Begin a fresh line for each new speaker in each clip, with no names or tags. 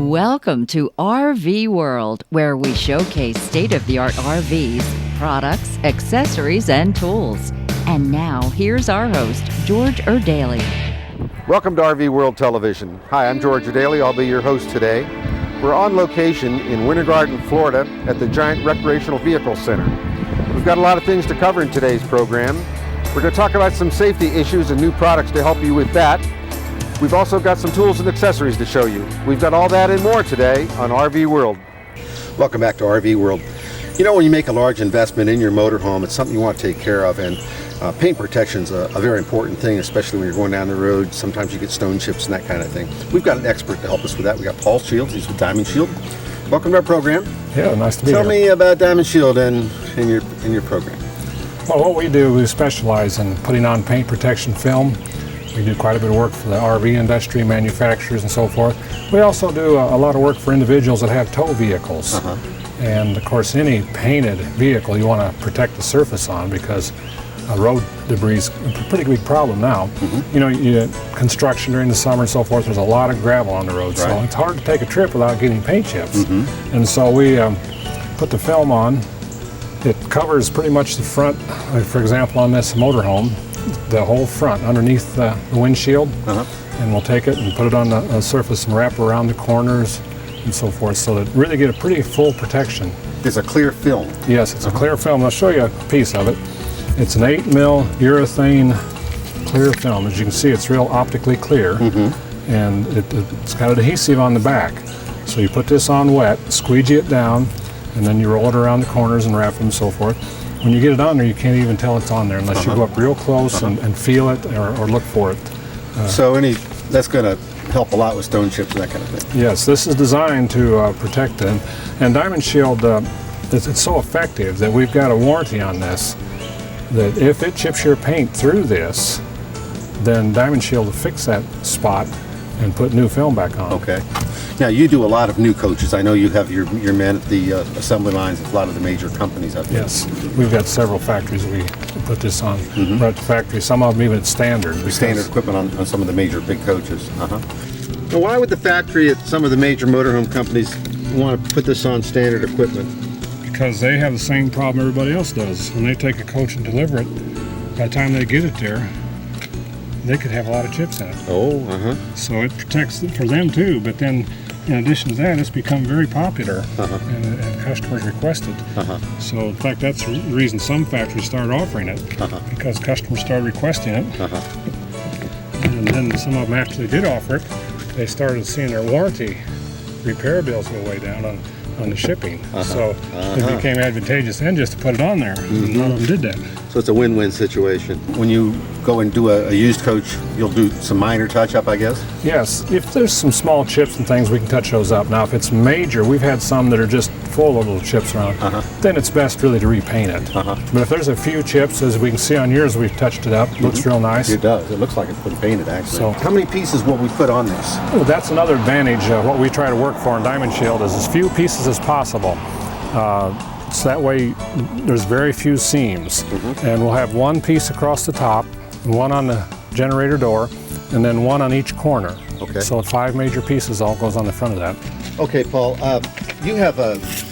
Welcome to RV World, where we showcase state-of-the-art RVs, products, accessories, and tools. And now, here's our host, George Erdaly.
Welcome to RV World Television. Hi, I'm George Erdaly. I'll be your host today. We're on location in Winter Garden, Florida at the Giant Recreational Vehicle Center. We've got a lot of things to cover in today's program. We're going to talk about some safety issues and new products to help you with that. We've also got some tools and accessories to show you. We've got all that and more today on RV World. Welcome back to RV World. You know, when you make a large investment in your motorhome, it's something you want to take care of, and paint protection is a very important thing, especially when you're going down the road. Sometimes you get stone chips and that kind of thing. We've got an expert to help us with that. We got Paul Shields. He's with Diamond Shield. Welcome to our program.
Yeah, nice to be here.
Tell me about Diamond Shield and your program.
Well, what we do, we specialize in putting on paint protection film. We do quite a bit of work for the RV industry, manufacturers, and so forth. We also do a lot of work for individuals that have tow vehicles. And of course, any painted vehicle you want to protect the surface on, because road debris is a pretty big problem now. You know, construction during the summer and so forth, there's a lot of gravel on the road, so it's hard to take a trip without getting paint chips. And so we put the film on. It covers pretty much the front, for example, on this motorhome, the whole front underneath the windshield, and we'll take it and put it on the surface and wrap around the corners and so forth, so that really get a pretty full protection.
It's a clear film.
Yes, it's a clear film. I'll show you a piece of it. It's an 8mm urethane clear film. As you can see, it's real optically clear, and it's got adhesive on the back. So you put this on wet, squeegee it down, and then you roll it around the corners and wrap it and so forth. When you get it on there, you can't even tell it's on there unless you go up real close and feel it or look for it.
So that's going to help a lot with stone chips and that kind of thing.
Yes, this is designed to protect it. And Diamond Shield, it's so effective that we've got a warranty on this, that if it chips your paint through this, then Diamond Shield will fix that spot and put new film back on.
Okay. Now, you do a lot of new coaches. I know you have your men at the assembly lines of a lot of the major companies out there.
Yes, we've got several factories we put this on. We're at the factory, some of them even standard.
Standard equipment on some of the major big coaches. Now, why would the factory at some of the major motorhome companies want to put this on standard equipment?
Because they have the same problem everybody else does. When they take a coach and deliver it, by the time they get it there, they could have a lot of chips in it. So it protects it for them too, but then in addition to that, it's become very popular and customers request it. So in fact, that's the reason some factories started offering it, because customers started requesting it. And then some of them, after they did offer it, they started seeing their warranty repair bills go way down on the shipping. So it became advantageous then just to put it on there. And none of them did that.
So it's a win-win situation. When you go and do a used coach, you'll do some minor touch-up, I guess?
Yes, if there's some small chips and things, we can touch those up. Now, if it's major, we've had some that are just full of little chips around, then it's best really to repaint it. But if there's a few chips, as we can see on yours, we've touched it up. Looks real nice.
It does. It looks like it's been painted, actually. So, how many pieces will we put on this?
That's another advantage of what we try to work for in Diamond Shield, is as few pieces as possible. So that way there's very few seams. And we'll have one piece across the top, one on the generator door, and then one on each corner. So 5 major pieces all goes on the front of that.
Okay, Paul, you have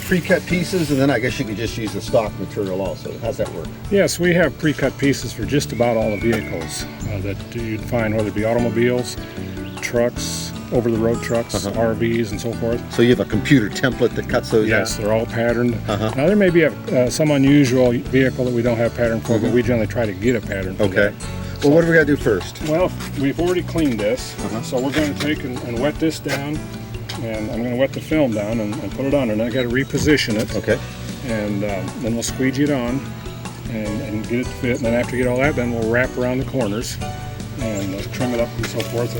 pre-cut pieces, and then I guess you could just use the stock material also. How's that work?
Yes, we have pre-cut pieces for just about all the vehicles that you'd find, whether it be automobiles, trucks, over-the-road trucks, RVs, and so forth.
So you have a computer template that cuts those out?
Yes, they're all patterned. Now, there may be some unusual vehicle that we don't have pattern for, but we generally try to get a pattern for that.
Well, what do we got to do first?
Well, we've already cleaned this, so we're going to take and wet this down, and I'm going to wet the film down and put it on, and I got to reposition it. And then we'll squeegee it on and get it to fit, and then after you get all that done, we'll wrap around the corners and trim it up and so forth.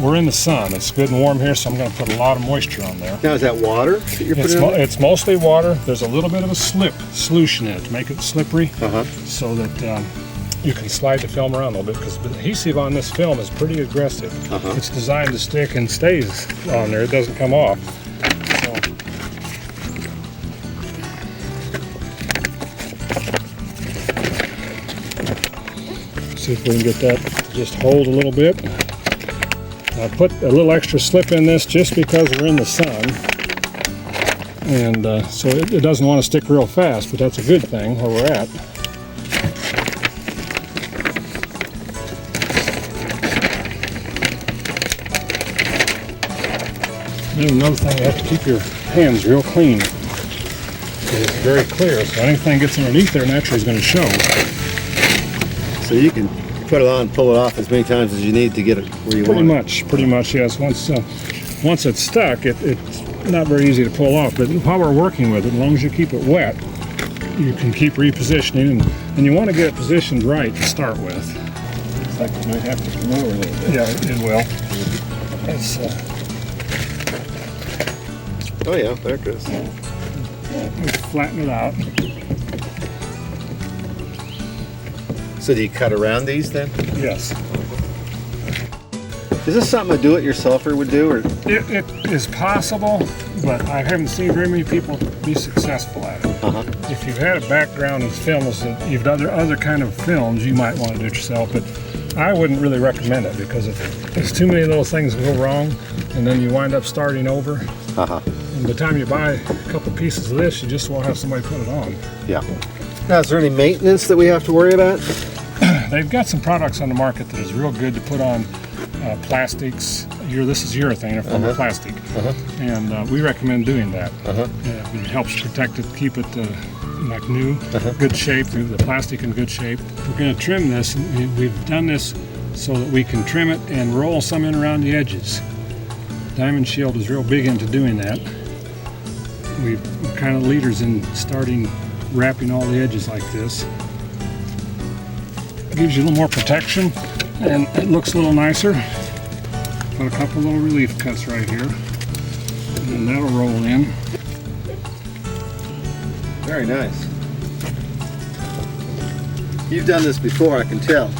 We're in the sun. It's good and warm here, so I'm going to put a lot of moisture on there.
Now, is that water that you're putting in?
It's mostly water. There's a little bit of a solution in it to make it slippery, so that you can slide the film around a little bit, because the adhesive on this film is pretty aggressive. It's designed to stick and stays on there. It doesn't come off. See if we can get that to just hold a little bit. I put a little extra slip in this just because we're in the sun, and so it doesn't want to stick real fast, but that's a good thing where we're at. And another thing, you have to keep your hands real clean. It's very clear, so anything gets underneath there naturally is going to show.
So you can put it on and pull it off as many times as you need to get it where you want it.
Pretty much, yes. Once it's stuck, it's not very easy to pull off. But while we're working with it, as long as you keep it wet, you can keep repositioning, and you want to get it positioned right to start with.
Looks like it might have to come over a little bit.
Yeah, it will. It's,
oh yeah, there it goes.
flatten it out.
So do you cut around these then?
Yes.
Is this something a do-it-yourselfer would do, or?
It is possible, but I haven't seen very many people be successful at it. If you've had a background in films, that you've done other kind of films, you might want to do it yourself, but I wouldn't really recommend it because if there's too many little things that go wrong, and then you wind up starting over. And by the time you buy a couple pieces of this, you just won't have somebody put it on.
Yeah. Now, is there any maintenance that we have to worry about?
They've got some products on the market that is real good to put on plastics. This is urethane, a form of plastic, and we recommend doing that. It helps protect it, keep it like new, good shape, the plastic in good shape. We're going to trim this, and we've done this so that we can trim it and roll some in around the edges. Diamond Shield is real big into doing that. We're kind of leaders in starting wrapping all the edges like this. It gives you a little more protection, and it looks a little nicer. Put a couple little relief cuts right here, and then that'll roll in.
Very nice. You've done this before, I can tell.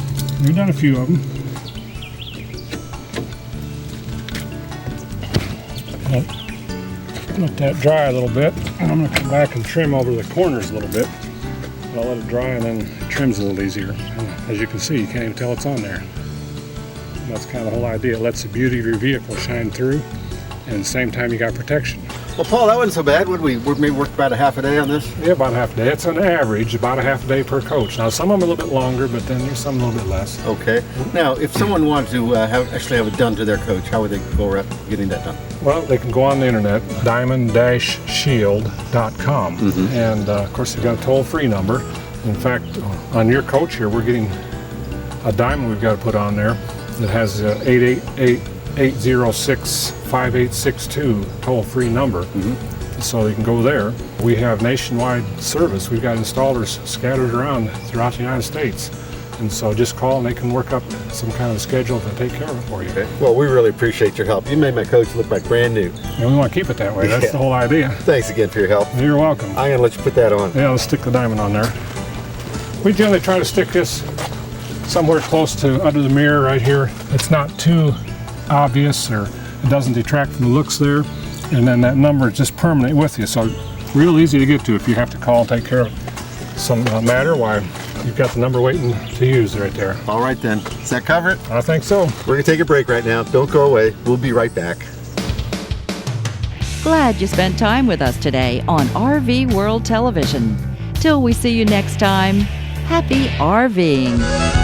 We've done a few of them. Let that dry a little bit, and I'm going to come back and trim over the corners a little bit. I'll let it dry, and then it trims a little easier. And as you can see, you can't even tell it's on there. And that's kind of the whole idea. It lets the beauty of your vehicle shine through, and at the same time you got protection.
Well, Paul, that wasn't so bad. Would we maybe work about a half a day on this?
Yeah, about a half a day. It's an average, about a half a day per coach. Now, some of them are a little bit longer, but then there's some a little bit less.
Okay. Now, if someone wanted to actually have it done to their coach, how would they go about getting that done?
Well, they can go on the internet, diamond-shield.com, and of course they've got a toll-free number. In fact, on your coach here, we're getting a diamond we've got to put on there that has 888-806-5862 toll-free number. So you can go there. We have nationwide service. We've got installers scattered around throughout the United States. And so just call and they can work up some kind of schedule to take care of it for you.
Okay. Well, we really appreciate your help. You made my coach look like brand new.
And we want to keep it that way. That's the whole idea.
Thanks again for your help.
You're welcome.
I'm going to let you put that on.
Yeah, let's stick the diamond on there. We generally try to stick this somewhere close to under the mirror right here. It's not too obvious, or it doesn't detract from the looks there. And then that number is just permanent with you. So real easy to get to if you have to call and take care of some matter. Why, you've got the number waiting to use right there.
All right then. Does that cover it?
I think so.
We're going to take a break right now. Don't go away. We'll be right back.
Glad you spent time with us today on RV World Television. Till we see you next time, happy RVing.